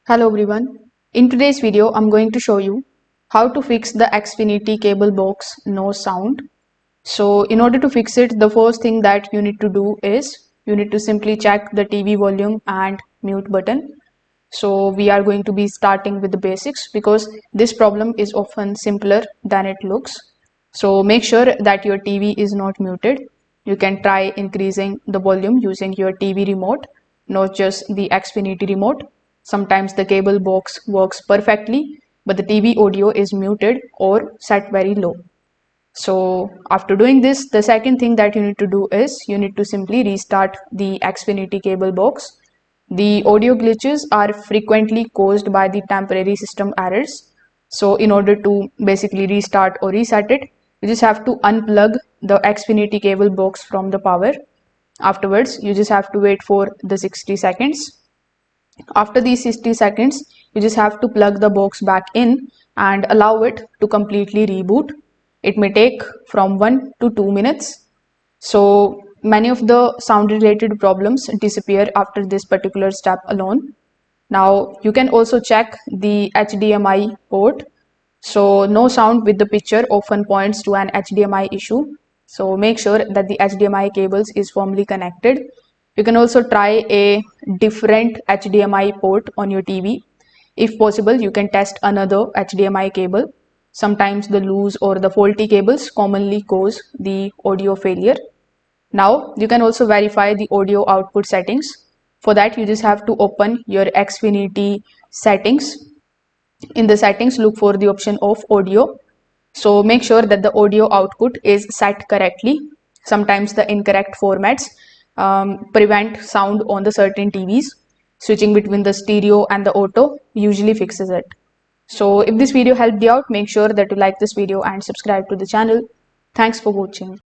Hello everyone. In today's video, I'm going to show you how to fix the Xfinity cable box no sound. So in order to fix it, the first thing that you need to do is you need to simply check the TV volume and mute button. So we are going to be starting with the basics because this problem is often simpler than it looks. So make sure that your TV is not muted. You can try increasing the volume using your TV remote, not just the Xfinity remote. Sometimes the cable box works perfectly, but the TV audio is muted or set very low. So after doing this, the second thing that you need to do is you need to simply restart the Xfinity cable box. The audio glitches are frequently caused by the temporary system errors. So in order to basically restart or reset it, you just have to unplug the Xfinity cable box from the power. Afterwards, you just have to wait for the 60 seconds. After these 60 seconds, you just have to plug the box back in and allow it to completely reboot. It may take from 1 to 2 minutes. So many of the sound related problems disappear after this particular step alone. Now you can also check the HDMI port. So no sound with the picture often points to an HDMI issue. So make sure that the HDMI cables is firmly connected. You can also try a different HDMI port on your TV. If possible, you can test another HDMI cable. Sometimes the loose or the faulty cables commonly cause the audio failure. Now you can also verify the audio output settings. For that, you just have to open your Xfinity settings. In the settings, look for the option of audio. So make sure that the audio output is set correctly. Sometimes the incorrect formats prevent sound on the certain TVs. Switching between the stereo and the auto usually fixes it. So if this video helped you out, make sure that you like this video and subscribe to the channel. Thanks for watching.